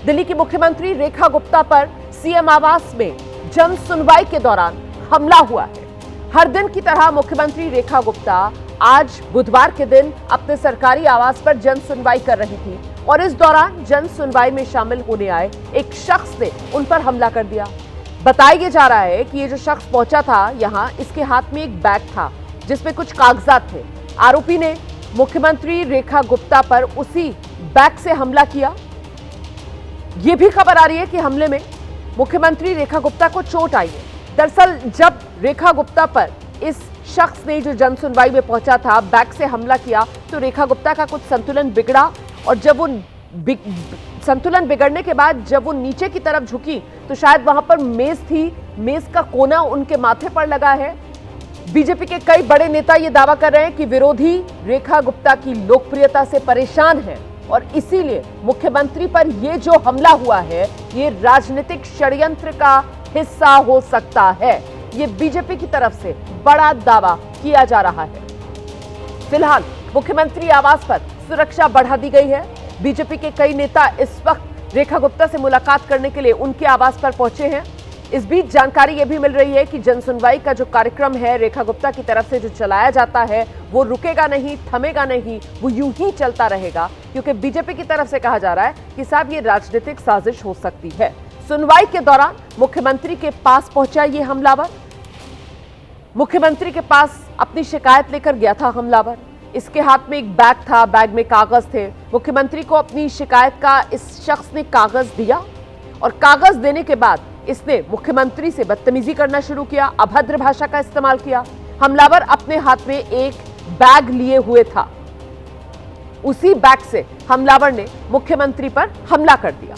दिल्ली की मुख्यमंत्री रेखा गुप्ता पर सीएम आवास में जन सुनवाई के दौरान हमला हुआ है। हर दिन की तरह मुख्यमंत्री रेखा गुप्ता आज बुधवार के दिन अपने सरकारी आवास पर जन सुनवाई कर रही थी और इस दौरान जन सुनवाई में शामिल होने आए एक शख्स ने उन पर हमला कर दिया। बताया जा रहा है कि ये जो शख्स पहुंचा था यहां, इसके हाथ में एक बैग था जिसमें कुछ कागजात थे। आरोपी ने मुख्यमंत्री रेखा गुप्ता पर उसी बैग से हमला किया। यह भी खबर आ रही है कि हमले में मुख्यमंत्री रेखा गुप्ता को चोट आई है। दरअसल जब रेखा गुप्ता पर इस शख्स ने जो जन सुनवाई में पहुंचा था बैग से हमला किया तो रेखा गुप्ता का कुछ संतुलन बिगड़ा और जब वो संतुलन बिगड़ने के बाद जब वो नीचे की तरफ झुकी तो शायद वहां पर मेज थी, मेज का कोना उनके माथे पर लगा है। बीजेपी के कई बड़े नेता ये दावा कर रहे हैं कि विरोधी रेखा गुप्ता की लोकप्रियता से परेशान हैं और इसीलिए मुख्यमंत्री पर ये जो हमला हुआ है ये राजनीतिक षड्यंत्र का हिस्सा हो सकता है। ये बीजेपी की तरफ से बड़ा दावा किया जा रहा है। फिलहाल मुख्यमंत्री आवास पर सुरक्षा बढ़ा दी गई है। बीजेपी के कई नेता इस वक्त रेखा गुप्ता से मुलाकात करने के लिए उनके आवास पर पहुंचे हैं। इस बीच जानकारी यह भी मिल रही है कि जन सुनवाई का जो कार्यक्रम है रेखा गुप्ता की तरफ से जो चलाया जाता है वो रुकेगा नहीं, थमेगा नहीं, वो यूं ही चलता रहेगा क्योंकि बीजेपी की तरफ से कहा जा रहा है कि साहब ये राजनीतिक साजिश हो सकती है। सुनवाई के दौरान मुख्यमंत्री के पास पहुंचा ये हमलावर, मुख्यमंत्री के पास अपनी शिकायत लेकर गया था हमलावर। इसके हाथ में एक बैग था, बैग में कागज थे। मुख्यमंत्री को अपनी शिकायत का इस शख्स ने कागज दिया और कागज देने के बाद इसने मुख्यमंत्री से बदतमीजी करना शुरू किया, अभद्र भाषा का इस्तेमाल किया। हमलावर अपने हाथ में एक बैग लिए हुए था। उसी बैग से हमलावर ने मुख्यमंत्री पर हमला कर दिया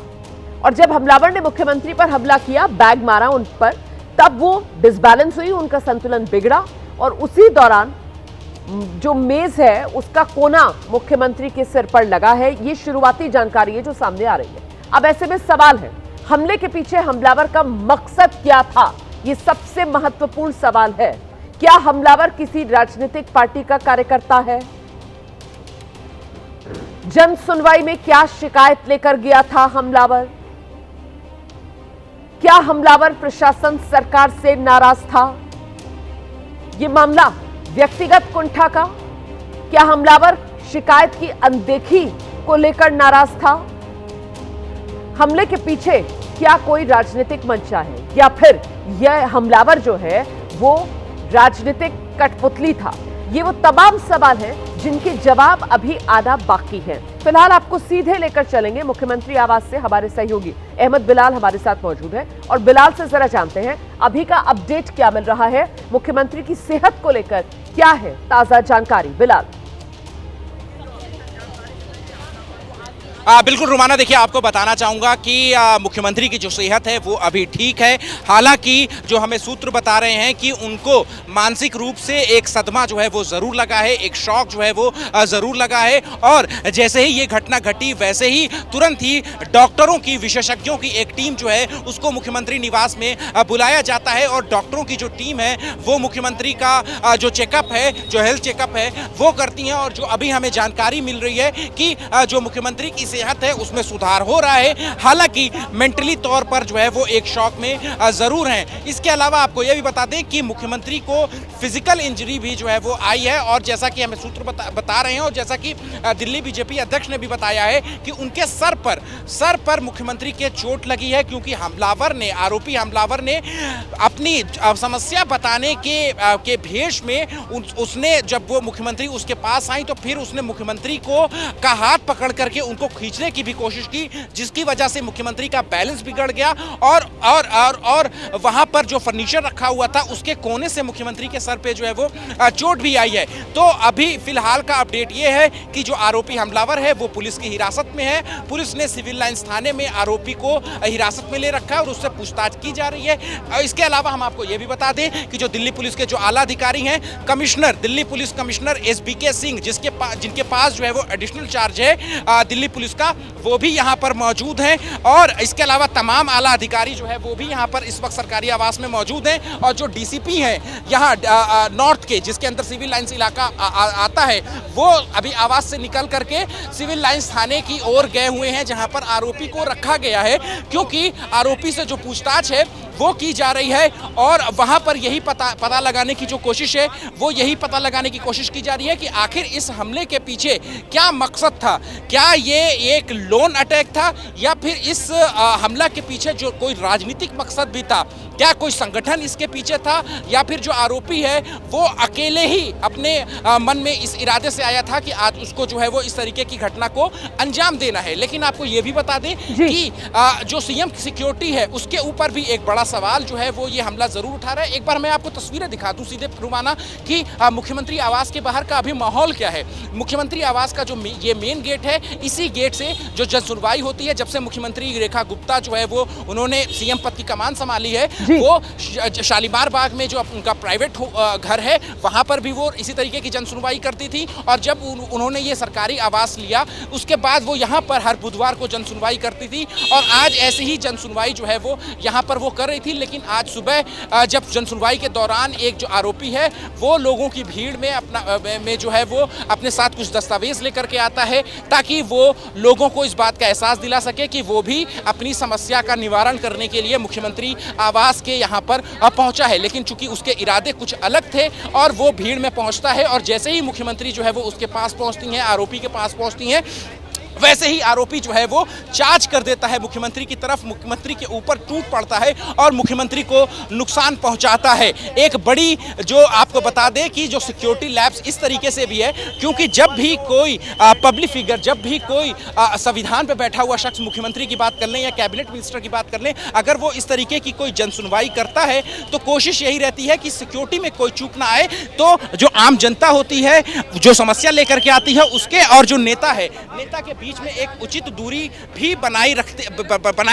और जब हमलावर ने मुख्यमंत्री पर हमला किया, बैग मारा उन पर, तब वो डिसबैलेंस हुई, उनका संतुलन बिगड़ा और उसी दौरान जो मेज है उसका कोना मुख्यमंत्री के सिर पर लगा है। ये शुरुआती जानकारी है जो सामने आ रही है। अब ऐसे में सवाल है, हमले के पीछे हमलावर का मकसद क्या था? ये सबसे महत्वपूर्ण सवाल है। क्या हमलावर किसी राजनीतिक पार्टी का कार्यकर्ता है? जन सुनवाई में क्या शिकायत लेकर गया था हमलावर? क्या हमलावर प्रशासन सरकार से नाराज था? ये मामला व्यक्तिगत कुंठा का? क्या हमलावर शिकायत की अनदेखी को लेकर नाराज था? हमले के पीछे क्या कोई राजनीतिक मंशा है या फिर यह हमलावर जो है वो राजनीतिक कठपुतली था? ये वो तमाम सवाल हैं जिनके जवाब अभी आना बाकी हैं। फिलहाल आपको सीधे लेकर चलेंगे मुख्यमंत्री आवास से। हमारे सहयोगी अहमद बिलाल हमारे साथ मौजूद है और बिलाल से जरा जानते हैं अभी का अपडेट क्या मिल रहा है, मुख्यमंत्री की सेहत को लेकर क्या है ताजा जानकारी। बिलाल। बिल्कुल रुमाना, देखिए आपको बताना चाहूँगा कि मुख्यमंत्री की जो सेहत है वो अभी ठीक है। हालांकि जो हमें सूत्र बता रहे हैं कि उनको मानसिक रूप से एक सदमा जो है वो ज़रूर लगा है, एक शॉक जो है वो ज़रूर लगा है और जैसे ही ये घटना घटी वैसे ही तुरंत ही डॉक्टरों की, विशेषज्ञों की एक टीम जो है उसको मुख्यमंत्री निवास में बुलाया जाता है और डॉक्टरों की जो टीम है वो मुख्यमंत्री का जो चेकअप है, जो हेल्थ चेकअप है वो करती हैं और जो अभी हमें जानकारी मिल रही है कि जो मुख्यमंत्री की सेहत है उसमें सुधार हो रहा है। हालांकि मेंटली तौर पर जो है वो एक शॉक में जरूर हैं। इसके अलावा आपको यह भी बता दें कि मुख्यमंत्री को फिजिकल इंजरी भी जो है वो आई है और जैसा कि हमें सूत्र बता रहे हैं और जैसा कि दिल्ली बीजेपी अध्यक्ष ने भी बताया है कि उनके सर पर मुख्यमंत्री के चोट लगी है क्योंकि आरोपी हमलावर ने अपनी समस्या बताने के भेष में उसने, जब वो मुख्यमंत्री उसके पास आई तो फिर उसने मुख्यमंत्री का हाथ पकड़ करके उनको खींचने की भी कोशिश की, जिसकी वजह से मुख्यमंत्री का बैलेंस बिगड़ गया और वहां पर जो फर्नीचर रखा हुआ था उसके कोने से मुख्यमंत्री के सर पे जो है वो चोट भी आई है। तो अभी फिलहाल का अपडेट ये है कि जो आरोपी हमलावर है वो पुलिस की हिरासत में है। पुलिस ने सिविल लाइंस थाने में आरोपी को हिरासत में ले रखा है और उससे पूछताछ की जा रही है। इसके अलावा हम आपको ये भी बता दें कि जो दिल्ली पुलिस के जो आला अधिकारी हैं, Delhi police commissioner SBK Singh, जिनके पास जो है वो एडिशनल चार्ज है दिल्ली पुलिस पुलिस का, वो भी यहाँ पर मौजूद है। और इसके अलावा तमाम आला अधिकारी जो है वो भी यहाँ पर इस वक्त सरकारी आवास में मौजूद हैं। और जो डीसीपी हैं यहाँ नॉर्थ के, जिसके अंदर सिविल लाइंस इलाका आता है, वो अभी आवास से निकल करके सिविल लाइंस थाने की ओर गए हुए हैं, जहाँ पर आरोपी को रखा गया है, क्योंकि आरोपी से जो पूछताछ है वो की जा रही है। और वहाँ पर यही पता लगाने की जो कोशिश है, वो यही पता लगाने की कोशिश की जा रही है कि आखिर इस हमले के पीछे क्या मकसद था। क्या ये एक लोन अटैक था, या फिर इस हमला के पीछे जो कोई राजनीतिक मकसद भी था, क्या कोई संगठन इसके पीछे था, या फिर जो आरोपी है वो अकेले ही अपने मन में इस इरादे से आया था कि आज उसको जो है वो इस तरीके की घटना को अंजाम देना है। लेकिन आपको ये भी बता दें कि जो सीएम सिक्योरिटी है उसके ऊपर भी एक बड़ा सवाल जो है वो ये हमला जरूर उठा रहा है। एक बार मैं आपको तस्वीरें दिखा दूं सीधे रुमाना कि मुख्यमंत्री आवास के बाहर का अभी माहौल क्या है। मुख्यमंत्री आवास का जो ये मेन गेट है, इसी गेट से जो जज सुनवाई होती है, जब से मुख्यमंत्री रेखा गुप्ता जो है वो उन्होंने सीएम पद की कमान संभाली है, वो शालीमार बाग में जो उनका प्राइवेट घर है वहां पर भी वो इसी तरीके की जन सुनवाई करती थी। और जब उन्होंने ये सरकारी आवास लिया, उसके बाद वो यहाँ पर हर बुधवार को जन सुनवाई करती थी। और आज ऐसे ही जन सुनवाई जो है वो यहाँ पर वो कर रही थी। लेकिन आज सुबह जब जन सुनवाई के दौरान एक जो आरोपी है वो लोगों की भीड़ में जो है वो अपने साथ कुछ दस्तावेज लेकर के आता है, ताकि वो लोगों को इस बात का एहसास दिला सके कि वो भी अपनी समस्या का निवारण करने के लिए मुख्यमंत्री आवास के यहाँ पर पहुंचा है। लेकिन चूंकि उसके इरादे कुछ अलग थे और वो भीड़ में पहुंचता है, और जैसे ही मुख्यमंत्री जो है वो उसके पास पहुंचती हैं, आरोपी के पास पहुंचती हैं, वैसे ही आरोपी जो है वो चार्ज कर देता है मुख्यमंत्री की तरफ, मुख्यमंत्री के ऊपर टूट पड़ता है और मुख्यमंत्री को नुकसान पहुंचाता है। एक बड़ी जो आपको बता दें कि जो सिक्योरिटी लैब्स इस तरीके से भी है, क्योंकि जब भी कोई पब्लिक फिगर, जब भी कोई संविधान पे बैठा हुआ शख्स मुख्यमंत्री की बात कर लें या कैबिनेट मिनिस्टर की बात कर लें, अगर वो इस तरीके की कोई जन सुनवाई करता है तो कोशिश यही रहती है कि सिक्योरिटी में कोई चूक ना आए। तो जो आम जनता होती है, जो समस्या लेकर के आती है, उसके और जो नेता है, नेता के बीच में एक उचित दूरी भी बनाए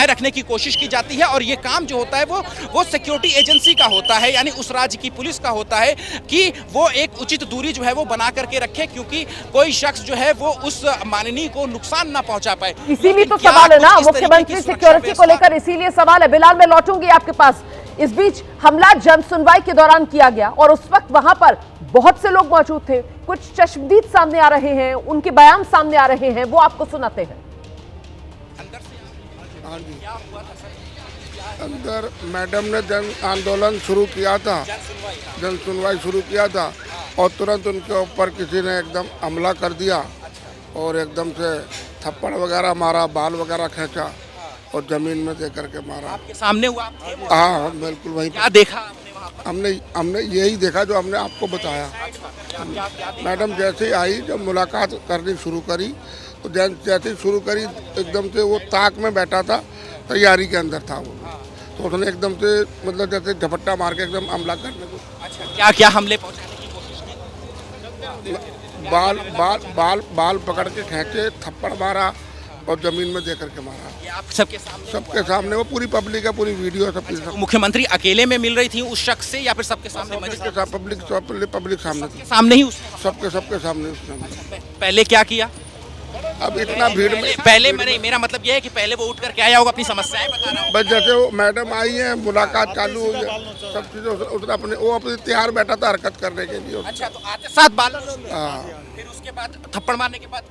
रखने की कोशिश की जाती है। और ये काम जो होता है वो सिक्योरिटी एजेंसी का होता है, यानी उस राज्य की पुलिस का होता है कि वो एक उचित दूरी जो है वो बना करके रखे, क्योंकि कोई शख्स जो है वो उस माननीय को नुकसान ना पहुंचा पाए। इसीलिए तो सवाल है ना मुख्यमंत्री सिक्योरिटी को लेकर, इसीलिए सवाल है। बिलाल, मैं लौटूंगी आपके पास। इस बीच हमला जन सुनवाई के दौरान किया गया और उस वक्त वहां पर बहुत से लोग मौजूद थे। कुछ चश्मदीद सामने आ रहे हैं, उनके बयान सामने आ रहे हैं, वो आपको सुनाते हैं। अंदर मैडम ने जन आंदोलन शुरू किया था, जन सुनवाई शुरू किया था, और तुरंत उनके ऊपर किसी ने एकदम हमला कर दिया और एकदम से थप्पड़ वगैरह मारा, बाल वगैरह खींचा और जमीन में दे करके मारा। आपके सामने हुआ? हाँ, बिल्कुल वही। क्या देखा हमने यही देखा जो हमने आपको बताया। मैडम जैसे ही आई, जब मुलाकात करनी शुरू करी, तो जैसे ही शुरू करी एकदम से वो ताक में बैठा था, तैयारी के अंदर था वो, तो उसने एकदम से मतलब जैसे झपट्टा मार के एकदम हमला करने को। अच्छा, क्या क्या हमले पहुंचाने की कोशिश की? बाल पकड़ के खींचे, थप्पड़ मारा और जमीन में दे करके मारा। ये आप सबके सामने वो पूरी पब्लिक है, पूरी वीडियो सब। अच्छा, मुख्यमंत्री अकेले में मिल रही थी उस शख्स से, या फिर सबके सामने? पब्लिक सामने ही सबके सामने। पहले क्या किया? अब इतना भीड़ में पहले मेरा मतलब ये है कि पहले वो उठ कर के आया होगा, अपनी समस्याएं बता रहा होगा। बस जैसे वो मैडम आई है, मुलाकात चालू हुई है, सब चीजें उसने अपने तैयार बैठा था हरकत करने के लिए। अच्छा, तो आते साथ बाल, फिर उसके बाद थप्पड़ मारने के बाद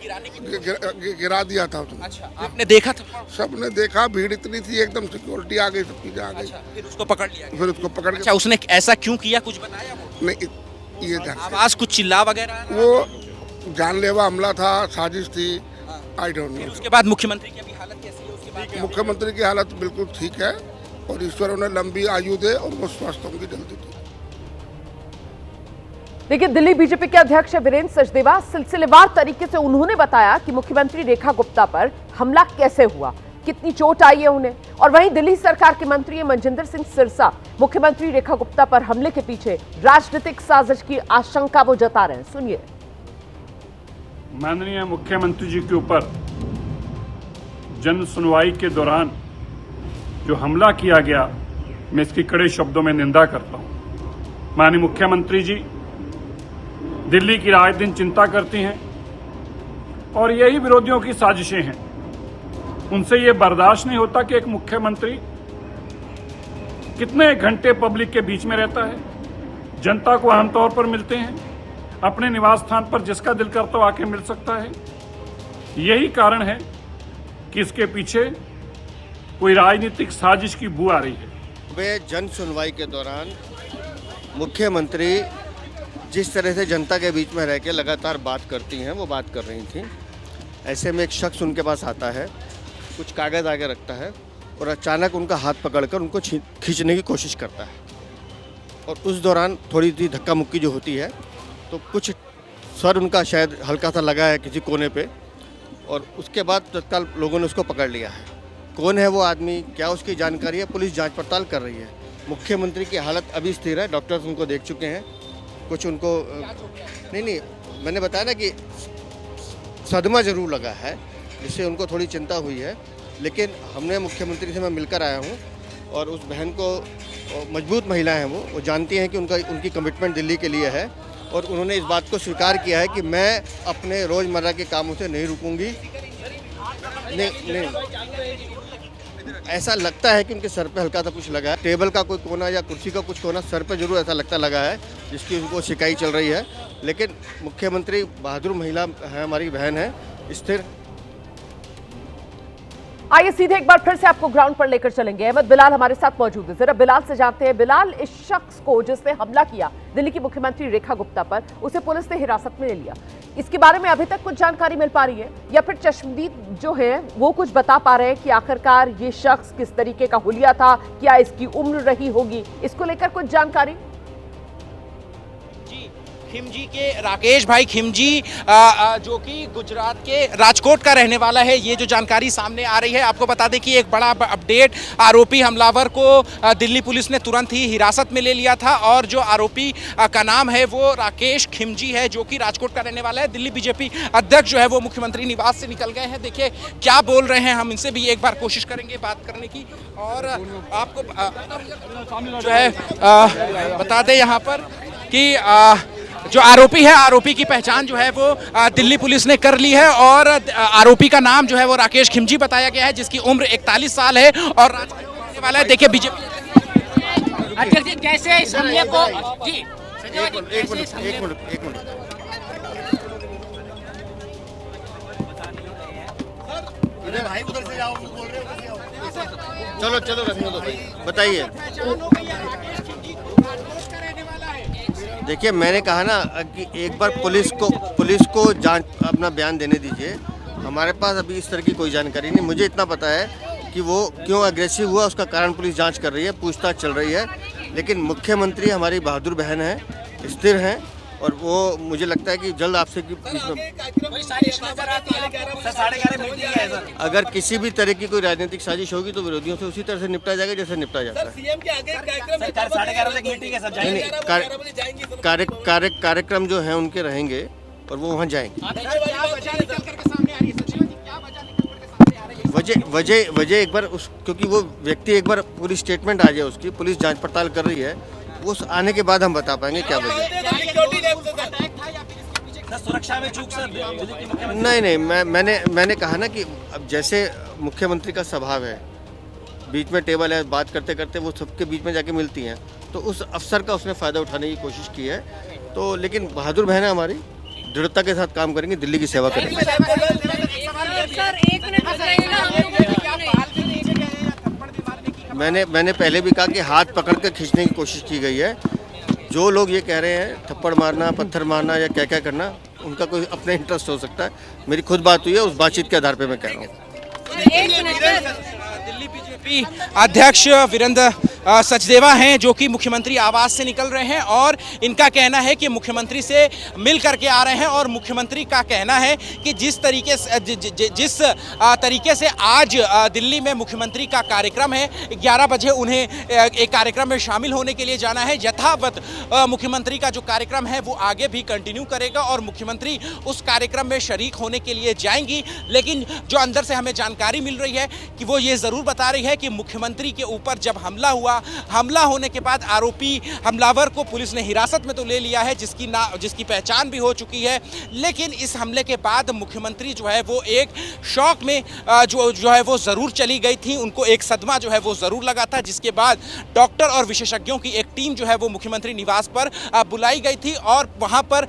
गिरा दिया था उसने। अच्छा, आपने देखा था? सबने देखा, भीड़ इतनी थी, एकदम सिक्योरिटी आ गई, सब चीजें आ गई। फिर उसको पकड़ लिया? फिर उसको पकड़। अच्छा, उसने ऐसा क्यों किया, कुछ बताया वो? नहीं, ये आवाज कुछ चिल्ला वगैरह? वो जानलेवा हमला था, साजिश थी, आई डोंट नो। उसके बाद मुख्यमंत्री की अभी हालत कैसी है? उसके बाद मुख्यमंत्री की हालत बिल्कुल ठीक है, और ईश्वर उन्हें लंबी आयु दे और वो स्वस्थ होंगी जल्दी। देखिए, दिल्ली बीजेपी के अध्यक्ष वीरेंद्र सचदेवा सिलसिलेवार तरीके से उन्होंने बताया कि मुख्यमंत्री रेखा गुप्ता पर हमला कैसे हुआ, कितनी चोट आई है उन्हें। और वहीं दिल्ली सरकार के मंत्री मनजिंदर सिंह सिरसा मुख्यमंत्री रेखा गुप्ता पर हमले के पीछे राजनीतिक साजिश की आशंका वो जता रहे हैं। सुनिए। माननीय मुख्यमंत्री जी के ऊपर जन सुनवाई के दौरान जो हमला किया गया, मैं इसकी कड़े शब्दों में निंदा करता हूं। माननीय मुख्यमंत्री जी दिल्ली की राय दिन चिंता करती हैं और यही विरोधियों की साजिशें हैं उनसे ये बर्दाश्त नहीं होता कि एक मुख्यमंत्री कितने घंटे पब्लिक के बीच में रहता है, जनता को आमतौर पर मिलते हैं, अपने निवास स्थान पर जिसका दिल करता हो आके मिल सकता है। यही कारण है कि इसके पीछे कोई राजनीतिक साजिश की बू आ रही है। वे जन सुनवाई के दौरान मुख्यमंत्री जिस तरह से जनता के बीच में रह के लगातार बात करती हैं, वो बात कर रही थी। ऐसे में एक शख्स उनके पास आता है, कुछ कागज़ आगे रखता है और अचानक उनका हाथ पकड़कर उनको खींचने की कोशिश करता है। और उस दौरान थोड़ी सी धक्का मुक्की जो होती है, तो कुछ सर उनका शायद हल्का सा लगा है किसी कोने पे, और उसके बाद तत्काल लोगों ने उसको पकड़ लिया है। कौन है वो आदमी, क्या उसकी जानकारी है, पुलिस जांच पड़ताल कर रही है। मुख्यमंत्री की हालत अभी स्थिर है, डॉक्टर्स उनको देख चुके हैं। कुछ उनको नहीं मैंने बताया ना कि सदमा ज़रूर लगा है, जिससे उनको थोड़ी चिंता हुई है। लेकिन हमने मुख्यमंत्री से मैं मिलकर आया हूँ, और उस बहन को, मजबूत महिला हैं वो जानती हैं कि उनकी कमिटमेंट दिल्ली के लिए है, और उन्होंने इस बात को स्वीकार किया है कि मैं अपने रोज़मर्रा के कामों से नहीं रुकूंगी। नहीं ऐसा लगता है कि उनके सर पे हल्का सा कुछ लगा है, टेबल का कोई कोना या कुर्सी का कुछ कोना सर पे जरूर ऐसा लगता लगा है, जिसकी उनको शिकायत चल रही है। लेकिन मुख्यमंत्री बहादुर महिला है, हमारी बहन है, स्थिर। आइए सीधे एक बार फिर से आपको ग्राउंड पर लेकर चलेंगे। अहमद बिलाल हमारे साथ मौजूद है, जरा बिलाल से जानते हैं। बिलाल, इस शख्स को जिसने हमला किया दिल्ली की मुख्यमंत्री रेखा गुप्ता पर, उसे पुलिस ने हिरासत में ले लिया, इसके बारे में अभी तक कुछ जानकारी मिल पा रही है, या फिर चश्मदीद जो है वो कुछ बता पा रहे हैं कि आखिरकार ये शख्स किस तरीके का हुलिया था, क्या इसकी उम्र रही होगी, इसको लेकर कुछ जानकारी? खिमजी के राकेश भाई खिमजी जो कि गुजरात के राजकोट का रहने वाला है, ये जो जानकारी सामने आ रही है। आपको बता दें कि एक बड़ा अपडेट, आरोपी हमलावर को दिल्ली पुलिस ने तुरंत ही हिरासत में ले लिया था, और जो आरोपी का नाम है वो राकेश खिमजी है, जो कि राजकोट का रहने वाला है। दिल्ली बीजेपी अध्यक्ष जो है वो मुख्यमंत्री निवास से निकल गए हैं। देखिए क्या बोल रहे हैं, हम इनसे भी एक बार कोशिश करेंगे बात करने की। और आपको जो है बता दें यहाँ पर कि जो आरोपी है, आरोपी की पहचान जो है वो दिल्ली पुलिस ने कर ली है, और आरोपी का नाम जो है वो राकेश खिमजी बताया गया है, जिसकी उम्र 41 साल है और राजकोट रहने वाला है। देखिए बीजेपी अध्यक्ष कैसे इस हमले को जी एक मिनट भाई, उधर से जाओ, बोल रहे हो, चलो रखने दो भाई, बताइए। देखिए मैंने कहा ना कि एक बार पुलिस को जांच अपना बयान देने दीजिए। हमारे पास अभी इस तरह की कोई जानकारी नहीं। मुझे इतना पता है कि वो क्यों अग्रेसिव हुआ, उसका कारण पुलिस जांच कर रही है, पूछताछ चल रही है। लेकिन मुख्यमंत्री हमारी बहादुर बहन है, स्थिर हैं, और वो मुझे लगता है कि जल्द आपसे बीच में अगर किसी भी तरह की कोई राजनीतिक साजिश होगी तो विरोधियों से उसी तरह से निपटा जाएगा जैसे निपटा जाता है। कार्यक्रम जो है उनके रहेंगे और वो वहाँ जाएंगे। वजह एक बार क्योंकि वो व्यक्ति एक बार पूरी स्टेटमेंट आ जाए उसकी, पुलिस जांच पड़ताल कर रही है, उस आने के बाद हम बता पाएंगे क्या वजह। सुरक्षा में चूक सर नहीं मैंने कहा ना कि अब जैसे मुख्यमंत्री का स्वभाव है, बीच में टेबल है, बात करते करते वो सबके बीच में जाके मिलती हैं, तो उस अवसर का उसने फ़ायदा उठाने की कोशिश की है। तो लेकिन बहादुर बहन है हमारी, दृढ़ता के साथ काम करेंगे, दिल्ली की सेवा करेंगे। मैंने पहले भी कहा कि हाथ पकड़ कर खींचने की कोशिश की गई है। जो लोग ये कह रहे हैं थप्पड़ मारना, पत्थर मारना या क्या क्या करना, उनका कोई अपना इंटरेस्ट हो सकता है। मेरी खुद बात हुई है, उस बातचीत के आधार पे मैं कह रहा हूँ। दिल्ली बीजेपी अध्यक्ष वीरेंद्र सचदेवा हैं, जो कि मुख्यमंत्री आवास से निकल रहे हैं, और इनका कहना है कि मुख्यमंत्री से मिल करके आ रहे हैं, और मुख्यमंत्री का कहना है कि जिस तरीके से आज दिल्ली में मुख्यमंत्री का कार्यक्रम है, 11 बजे उन्हें एक कार्यक्रम में शामिल होने के लिए जाना है। यथावत मुख्यमंत्री का जो कार्यक्रम है वो आगे भी कंटिन्यू करेगा, और मुख्यमंत्री उस कार्यक्रम में शरीक होने के लिए जाएंगी। लेकिन जो अंदर से हमें जानकारी मिल रही है कि वो ये ज़रूर बता रही है कि मुख्यमंत्री के ऊपर जब हमला हुआ, हमला होने के बाद आरोपी हमलावर को पुलिस ने हिरासत में तो ले लिया है, जिसकी पहचान भी हो चुकी है, लेकिन इस हमले के बाद मुख्यमंत्री जो है वो एक शॉक में जो है वो ज़रूर चली गई थी। उनको एक सदमा जो है वो ज़रूर लगा था, जिसके बाद डॉक्टर और विशेषज्ञों की एक टीम जो है वो मुख्यमंत्री निवास पर बुलाई गई थी और वहाँ पर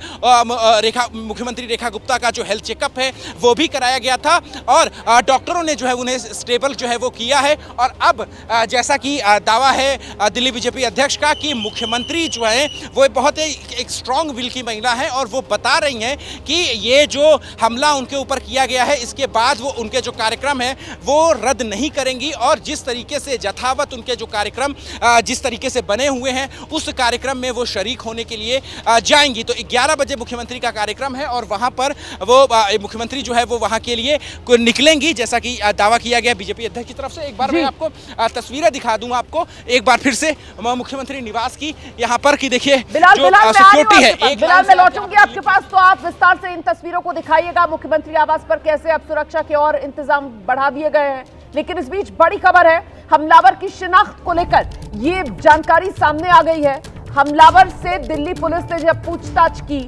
मुख्यमंत्री रेखा गुप्ता का जो हेल्थ चेकअप है वो भी कराया गया था और डॉक्टरों ने जो है उन्हें स्टेबल जो है वो किया है। और अब जैसा कि दावा है दिल्ली बीजेपी अध्यक्ष का कि मुख्यमंत्री जो है वो बहुत ही एक स्ट्रॉन्ग विल की महिला है और वो बता रही हैं कि ये जो हमला उनके ऊपर किया गया है इसके बाद वो उनके जो कार्यक्रम है वो रद्द नहीं करेंगी और जिस तरीके से यथावत उनके जो कार्यक्रम जिस तरीके से बने हुए हैं उस कार्यक्रम में वो शरीक होने के लिए जाएंगी। तो 11 बजे मुख्यमंत्री का कार्यक्रम है और वहां पर वो मुख्यमंत्री जो है वो वहां के लिए निकलेंगी, जैसा कि दावा किया गया बीजेपी अध्यक्ष की तरफ से। एक बार मैं आपको तस्वीरें दिखा दूंगा आपको एक बार फिर से मुख्यमंत्री निवास की, यहाँ पर कि देखिए जो सिक्योरिटी है। बिलाल मैं लौटूंगी आपके पास, तो आप विस्तार से इन तस्वीरों को दिखाइएगा मुख्यमंत्री आवास पर कैसे अब सुरक्षा के और इंतजाम बढ़ा दिए गए हैं। लेकिन इस बीच बड़ी खबर है, हमलावर की शिनाख्त को लेकर ये जानकारी सामने आ गई है। हमलावर से दिल्ली पुलिस ने जब पूछताछ की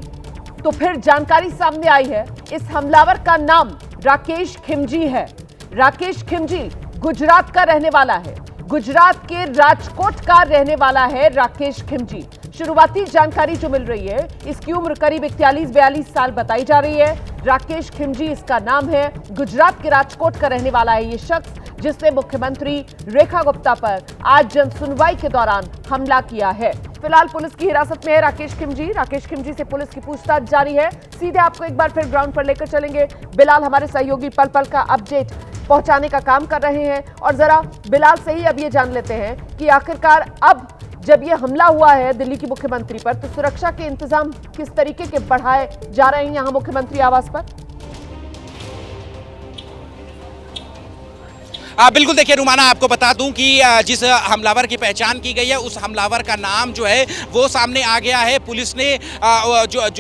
तो फिर जानकारी सामने आई है, इस हमलावर का नाम राकेश खिमजी है। राकेश खिमजी गुजरात का रहने वाला है, गुजरात के राजकोट का रहने वाला है राकेश खिमजी। शुरुआती जानकारी जो मिल रही है, इसकी उम्र करीब 41-42 साल बताई जा रही है। राकेश खिमजी इसका नाम है, गुजरात के राजकोट का रहने वाला है ये शख्स जिसने मुख्यमंत्री रेखा गुप्ता पर आज जन सुनवाई के दौरान हमला किया है। फिलहाल पुलिस की हिरासत में है राकेश खिमजी। राकेश खिमजी से पुलिस की पूछताछ जारी है। सीधे आपको एक बार फिर ग्राउंड पर लेकर चलेंगे। बिलाल हमारे सहयोगी पल पल का अपडेट पहुंचाने का काम कर रहे हैं और जरा बिलाल से ही अब ये जान लेते हैं कि आखिरकार अब जब ये हमला हुआ है दिल्ली की मुख्यमंत्री पर तो सुरक्षा के इंतजाम किस तरीके के बढ़ाए जा रहे हैं यहां मुख्यमंत्री आवास पर। बिल्कुल देखिए रुमाना, आपको बता दूं कि जिस हमलावर की पहचान की गई है उस हमलावर का नाम जो है वो सामने आ गया है। पुलिस ने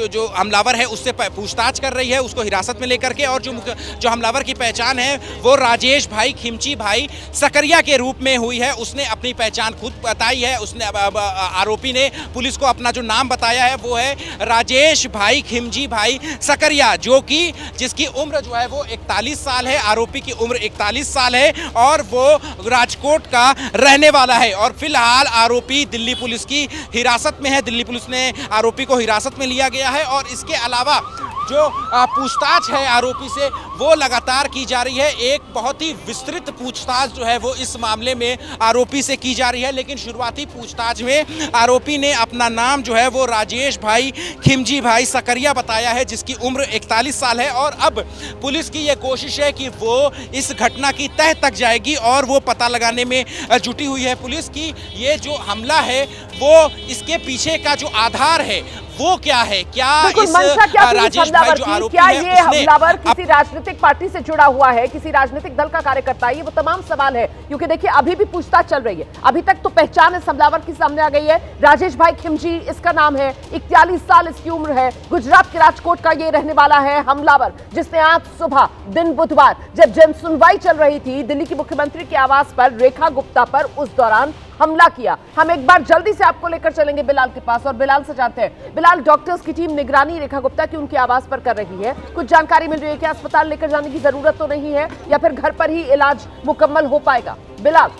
जो हमलावर है उससे पूछताछ कर रही है, उसको हिरासत में लेकर के, और जो हमलावर की पहचान है वो राजेश भाई खिमजी भाई सकरिया के रूप में हुई है। उसने अपनी पहचान खुद बताई है। उसने आरोपी ने पुलिस को अपना जो नाम बताया है वो है राजेश भाई खिमजी भाई सकरिया, जिसकी उम्र जो है वो 41 साल है। आरोपी की उम्र 41 साल है और वो राजकोट का रहने वाला है और फिलहाल आरोपी दिल्ली पुलिस की हिरासत में है। दिल्ली पुलिस ने आरोपी को हिरासत में लिया गया है और इसके अलावा जो पूछताछ है आरोपी से वो लगातार की जा रही है। एक बहुत ही विस्तृत पूछताछ जो है वो इस मामले में आरोपी से की जा रही है, लेकिन शुरुआती पूछताछ में आरोपी ने अपना नाम जो है वो राजेश भाई खिमजी भाई सकरिया बताया है, जिसकी उम्र 41 साल है। और अब पुलिस की ये कोशिश है कि वो इस घटना की तह तक जाएगी और वो पता लगाने में जुटी हुई है पुलिस की ये जो हमला है वो इसके पीछे का जो आधार है वो क्या है। क्या इस राजेश भाई जो आरोपी क्या है ये हमलावर किसी राजनीतिक पार्टी से जुड़ा हुआ है, किसी राजनीतिक दल का कार्यकर्ता है, ये वो तमाम सवाल है। क्योंकि देखिए अभी भी पूछताछ चल रही है, अभी तक तो पहचान इस हमलावर की सामने आ गई है। राजेश भाई खिमजी इसका नाम है, 41 साल इसकी उम्र है, गुजरात के राजकोट का ये रहने वाला है हमलावर, जिसने आज सुबह दिन बुधवार जब जन सुनवाई चल रही थी दिल्ली की मुख्यमंत्री के आवास पर रेखा गुप्ता पर, उस दौरान हमला किया। हम एक बार जल्दी से आपको लेकर चलेंगे बिलाल के पास और बिलाल से जानते हैं। बिलाल, डॉक्टर्स की टीम निगरानी रेखा गुप्ता की उनके आवास पर कर रही है, कुछ जानकारी मिल रही है कि अस्पताल लेकर जाने की जरूरत तो नहीं है या फिर घर पर ही इलाज मुकम्मल हो पाएगा? बिलाल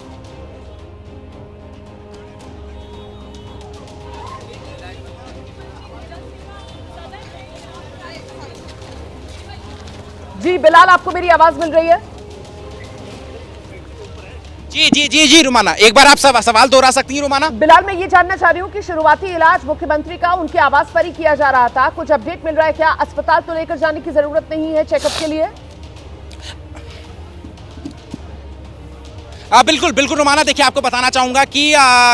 जी, बिलाल आपको मेरी आवाज मिल रही है? जी रुमाना, एक बार आप सवाल दोहरा सकती हैं रुमाना? बिलाल, मैं ये जानना चाह रही हूँ कि शुरुआती इलाज मुख्यमंत्री का उनके आवास पर ही किया जा रहा था, कुछ अपडेट मिल रहा है क्या? अस्पताल तो लेकर जाने की जरूरत नहीं है चेकअप के लिए? बिल्कुल रुमाना, देखिए आपको बताना चाहूँगा कि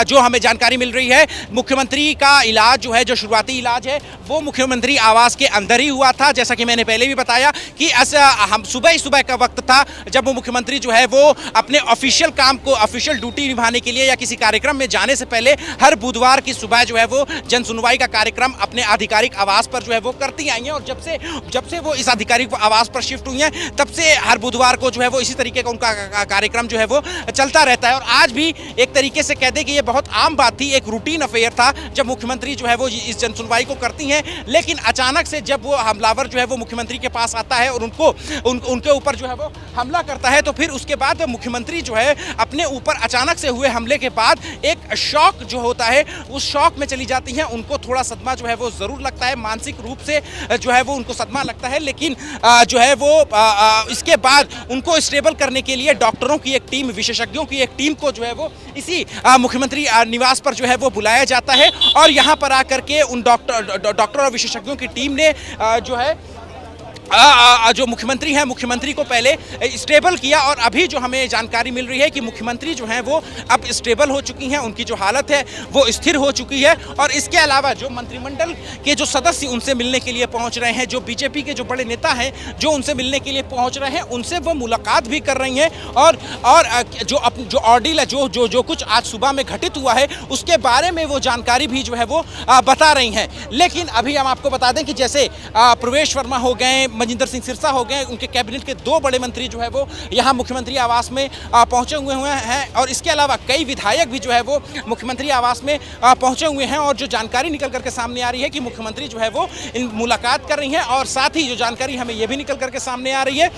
जो हमें जानकारी मिल रही है मुख्यमंत्री का इलाज जो है, जो शुरुआती इलाज है वो मुख्यमंत्री आवास के अंदर ही हुआ था। जैसा कि मैंने पहले भी बताया कि हम सुबह का वक्त था जब वो मुख्यमंत्री जो है वो अपने ऑफिशियल काम को, ऑफिशियल ड्यूटी निभाने के लिए या किसी कार्यक्रम में जाने से पहले हर बुधवार की सुबह जो है वो जन सुनवाई का कार्यक्रम अपने आधिकारिक आवास पर जो है वो करती आई हैं। और जब से वो इस आधिकारिक आवास पर शिफ्ट हुई हैं तब से हर बुधवार को जो है वो इसी तरीके का उनका कार्यक्रम जो है वो चलता रहता है। और आज भी एक तरीके से कह दें कि ये बहुत आम बात थी, एक रूटीन अफेयर था जब मुख्यमंत्री जो है वो इस जनसुनवाई को करती हैं, लेकिन अचानक से जब वो हमलावर जो है वो मुख्यमंत्री के पास आता है और उनके ऊपर जो है वो हमला करता है, तो फिर उसके बाद मुख्यमंत्री जो है अपने ऊपर अचानक से हुए हमले के बाद एक शॉक जो होता है उस शॉक में चली जाती हैं। उनको थोड़ा सदमा जो है वो ज़रूर लगता है, मानसिक रूप से जो है वो उनको सदमा लगता है, लेकिन जो है वो इसके बाद उनको स्टेबल करने के लिए डॉक्टरों की एक टीम, विशेषज्ञों की एक टीम को जो है वो इसी मुख्यमंत्री निवास पर जो है वो बुलाया जाता है। और यहाँ पर आकर के उन डॉक्टर और विशेषज्ञों की टीम ने जो है जो मुख्यमंत्री हैं, मुख्यमंत्री को पहले स्टेबल किया। और अभी जो हमें जानकारी मिल रही है कि मुख्यमंत्री जो हैं वो अब स्टेबल हो चुकी हैं, उनकी जो हालत है वो स्थिर हो चुकी है। और इसके अलावा जो मंत्रिमंडल के जो सदस्य उनसे मिलने के लिए पहुंच रहे हैं, जो बीजेपी के जो बड़े नेता हैं जो उनसे मिलने के लिए पहुंच रहे हैं, उनसे वो मुलाकात भी कर रही हैं। और जो ऑर्डिल है, जो कुछ आज सुबह में घटित हुआ है उसके बारे में वो जानकारी भी जो है वो बता रही हैं। लेकिन अभी हम आपको बता दें कि जैसे प्रवेश वर्मा हो गए, मजिंदर सिंह सिरसा हो गए, उनके कैबिनेट के 2 बड़े मंत्री जो है वो यहाँ मुख्यमंत्री आवास में पहुंचे हुए हैं। और इसके अलावा कई विधायक भी जो है वो मुख्यमंत्री आवास में पहुंचे हुए हैं। और जो जानकारी निकल करके सामने आ रही है कि मुख्यमंत्री जो है वो मुलाकात कर रही हैं। और साथ ही जो जानकारी हमें ये भी निकल करके सामने आ रही है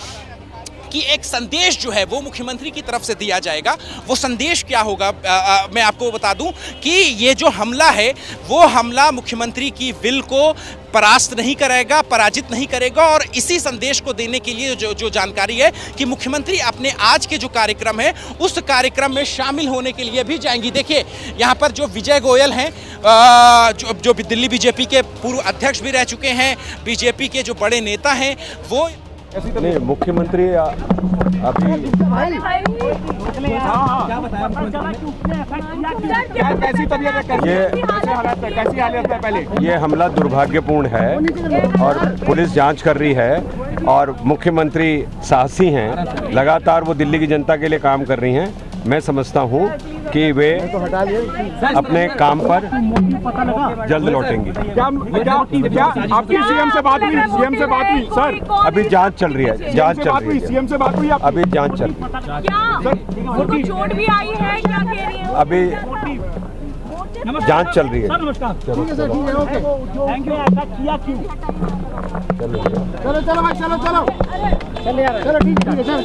कि एक संदेश जो है वो मुख्यमंत्री की तरफ से दिया जाएगा। वो संदेश क्या होगा, मैं आपको बता दूं कि ये जो हमला है वो हमला मुख्यमंत्री की विल को परास्त नहीं करेगा, पराजित नहीं करेगा। और इसी संदेश को देने के लिए जो जानकारी है कि मुख्यमंत्री अपने आज के जो कार्यक्रम है उस कार्यक्रम में शामिल होने के लिए भी जाएंगी। देखिए यहाँ पर जो विजय गोयल हैं, जो दिल्ली बीजेपी के पूर्व अध्यक्ष भी रह चुके हैं, बीजेपी के जो बड़े नेता हैं, वो नहीं, मुख्यमंत्री अभी ये हमला दुर्भाग्यपूर्ण है और पुलिस जांच कर रही है। और मुख्यमंत्री साहसी हैं, लगातार वो दिल्ली की जनता के लिए काम कर रही हैं। मैं समझता हूं कि वे अपने काम पर जल्द लौटेंगी। क्या आपकी सीएम से बात हुई? सीएम से बात हुई सर? अभी जांच चल रही है, जांच चल रही है। सीएम से बात हुई? अभी जांच चल रही है। क्या चोट भी आई है, क्या कह रही हैं? अभी जांच चल रही है। चलो थैंक यू। ऐसा किया क्यों? चलो भाई, चलो ठीक है, सर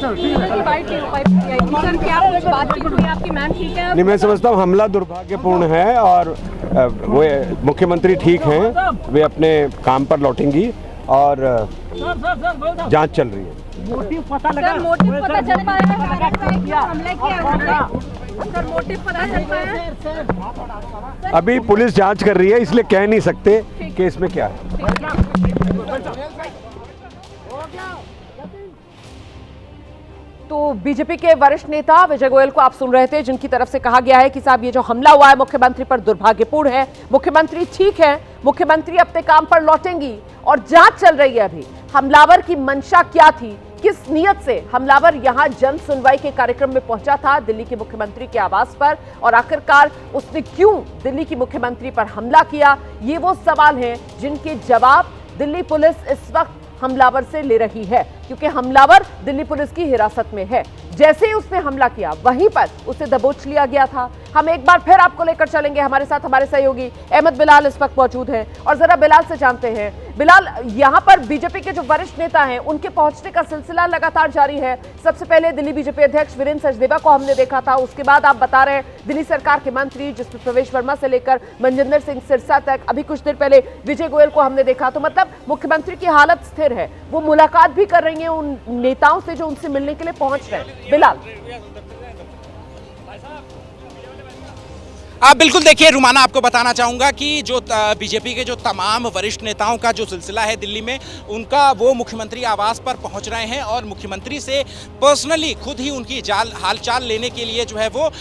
क्या कुछ बातचीत हुई आपकी? मैम ठीक है? नहीं, मैं समझता हूँ हमला दुर्भाग्यपूर्ण है और वो मुख्यमंत्री ठीक हैं, वे अपने काम पर लौटेंगी और जांच चल रही है। मोटिव पता चल पाया है क्या हमले किया? सर मोटिव पता चल पाया है? अभी पुलिस जांच कर रही है, इसलिए कह नहीं सकते कि इसमें क्या है। तो बीजेपी के वरिष्ठ नेता विजय गोयल को आप सुन रहे थे, जिनकी तरफ से कहा गया है कि साहब ये जो हमला हुआ है मुख्यमंत्री पर दुर्भाग्यपूर्ण है, मुख्यमंत्री ठीक है, मुख्यमंत्री अपने काम पर लौटेंगी और जांच चल रही है। अभी हमलावर की मंशा क्या थी, किस नियत से हमलावर यहां जन सुनवाई के कार्यक्रम में पहुंचा था दिल्ली के मुख्यमंत्री के आवास पर, और आखिरकार उसने क्यों दिल्ली की मुख्यमंत्री पर हमला किया, ये वो सवाल हैं जिनके जवाब दिल्ली पुलिस इस वक्त हमलावर से ले रही है, क्योंकि हमलावर दिल्ली पुलिस की हिरासत में है। जैसे ही उसने हमला किया वहीं पर उसे दबोच लिया गया था। हम एक बार फिर आपको लेकर चलेंगे, हमारे साथ हमारे सहयोगी अहमद बिलाल इस वक्त मौजूद हैं और जरा बिलाल से जानते हैं। बिलाल, यहां पर बीजेपी के जो वरिष्ठ नेता हैं उनके पहुंचने का सिलसिला लगातार जारी है। सबसे पहले दिल्ली बीजेपी अध्यक्ष वीरेंद्र सचदेवा को हमने देखा था, उसके बाद आप बता रहे हैं दिल्ली सरकार के मंत्री, जिसमें प्रवेश वर्मा से लेकर मजिंदर सिंह सिरसा तक, अभी कुछ देर पहले विजय गोयल को हमने देखा। तो मतलब मुख्यमंत्री की हालत स्थिर है, वो मुलाकात भी कर रही है उन नेताओं से जो उनसे मिलने के लिए पहुंच रहे हैं। बिलाल, आप बिल्कुल देखिए रुमाना, आपको बताना चाहूँगा कि जो बीजेपी के जो तमाम वरिष्ठ नेताओं का जो सिलसिला है दिल्ली में, उनका वो मुख्यमंत्री आवास पर पहुंच रहे हैं और मुख्यमंत्री से पर्सनली खुद ही उनकी हालचाल लेने के लिए जो है वो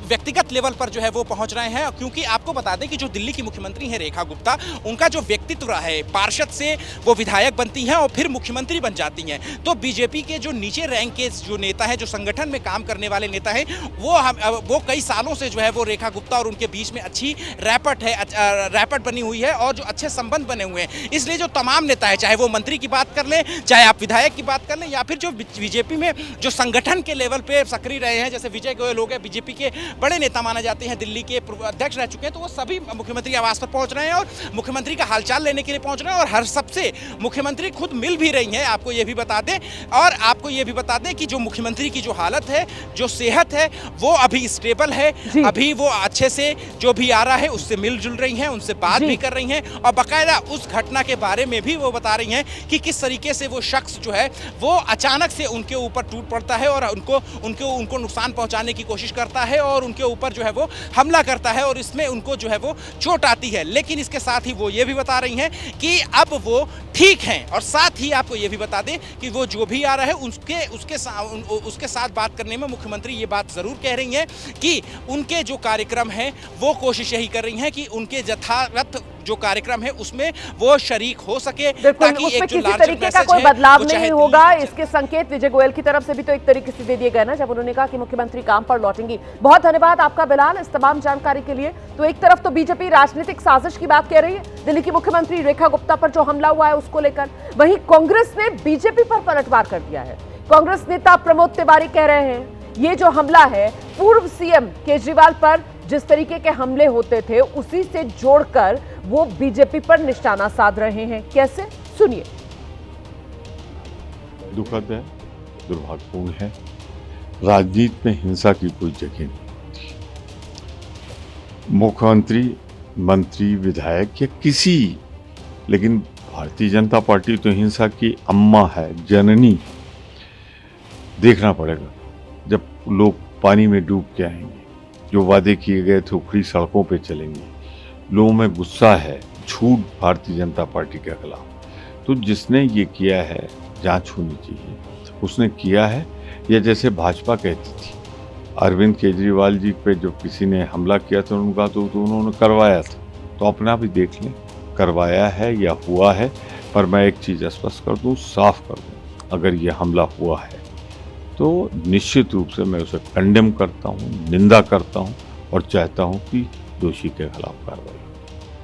व्यक्तिगत लेवल पर जो है वो पहुंच रहे हैं। क्योंकि आपको बता दें कि जो दिल्ली की मुख्यमंत्री हैं रेखा गुप्ता, उनका जो व्यक्तित्व रहा है, पार्षद से वो विधायक बनती हैं और फिर मुख्यमंत्री बन जाती हैं। तो बीजेपी के जो नीचे रैंक के जो नेता हैं, जो संगठन में काम करने वाले नेता हैं, वो कई सालों से जो है वो रेखा गुप्ता गुप्ता और उनके बीच में अच्छी रैपट बनी हुई है और जो अच्छे संबंध बने हुए हैं। इसलिए जो तमाम नेता है, चाहे वो मंत्री की बात कर लें, चाहे आप विधायक की बात कर लें, या फिर जो बीजेपी में जो संगठन के लेवल पे सक्रिय रहे हैं, जैसे विजय गोयल हो गए, बीजेपी के बड़े नेता माने जाते हैं, दिल्ली के अध्यक्ष रह चुके हैं, तो वो सभी मुख्यमंत्री आवास पर पहुंच रहे हैं और मुख्यमंत्री का हालचाल लेने के लिए पहुंच रहे हैं। और हर सबसे मुख्यमंत्री खुद मिल भी रही हैं, आपको ये भी बता दें। और आपको ये भी बता दें कि जो मुख्यमंत्री की जो हालत है, जो सेहत है, वो अभी स्टेबल है, अभी वो अच्छे से जो भी आ रहा है उससे मिलजुल रही हैं, उनसे बात भी कर रही हैं और बाकायदा उस घटना के बारे में भी वो बता रही हैं कि किस तरीके से वो शख्स जो है वो अचानक से उनके ऊपर टूट पड़ता है और उनको नुकसान पहुंचाने की कोशिश करता है और उनके ऊपर जो है वो हमला करता है और इसमें उनको जो है वो चोट आती है। लेकिन इसके साथ ही वो ये भी बता रही हैं कि अब वो ठीक हैं और साथ ही आपको ये भी बता दें कि वो जो भी आ रहा है उसके साथ बात करने में मुख्यमंत्री ये बात जरूर कह रही हैं कि उनके जो कार्यक्रम हैं वो कोशिश यही कर रही हैं कि उनके यथार्थ जो कार्यक्रम है उसमें वो शरीक हो सके, ताकि उसमें एक जो किसी तरीके का कोई बदलाव नहीं होगा। इसके संकेत विजय गोयल की तरफ से भी तो एक तरीके से दे दिए गए ना, जब उन्होंने कहा कि मुख्यमंत्री काम पर लौटेंगी। बहुत धन्यवाद आपका बिलाल इस तमाम जानकारी के लिए। तो एक तरफ तो बीजेपी राजनीतिक साजिश की बात कह रही है दिल्ली की मुख्यमंत्री रेखा गुप्ता पर जो हमला हुआ है उसको लेकर, वहीं कांग्रेस ने बीजेपी पर पलटवार कर दिया है। कांग्रेस नेता प्रमोद तिवारी कह रहे हैं ये जो हमला है पूर्व सीएम केजरीवाल पर जिस तरीके के हमले होते थे उसी से जोड़कर वो बीजेपी पर निशाना साध रहे हैं। कैसे, सुनिए। दुखद है, दुर्भाग्यपूर्ण है। राजनीति में हिंसा की कोई जगह नहीं होती। मुख्यमंत्री, मंत्री, विधायक या किसी, लेकिन भारतीय जनता पार्टी तो हिंसा की अम्मा है, जननी। देखना पड़ेगा जब लोग पानी में डूब के आएंगे, जो वादे किए गए थे उखड़ी सड़कों पे चलेंगे, लोगों में गुस्सा है, झूठ भारतीय जनता पार्टी के खिलाफ। तो जिसने ये किया है जांच होनी चाहिए, उसने किया है या जैसे भाजपा कहती थी अरविंद केजरीवाल जी पे जो किसी ने हमला किया था उनका तो उन्होंने करवाया था, तो अपना भी देख लें करवाया है या हुआ है। पर मैं एक चीज़ स्पष्ट कर दूँ, साफ कर दूँ, अगर ये हमला हुआ है तो निश्चित रूप से मैं उसे कंडेम करता हूँ, निंदा करता हूँ और चाहता हूँ कि दोषी के खिलाफ कार्रवाई।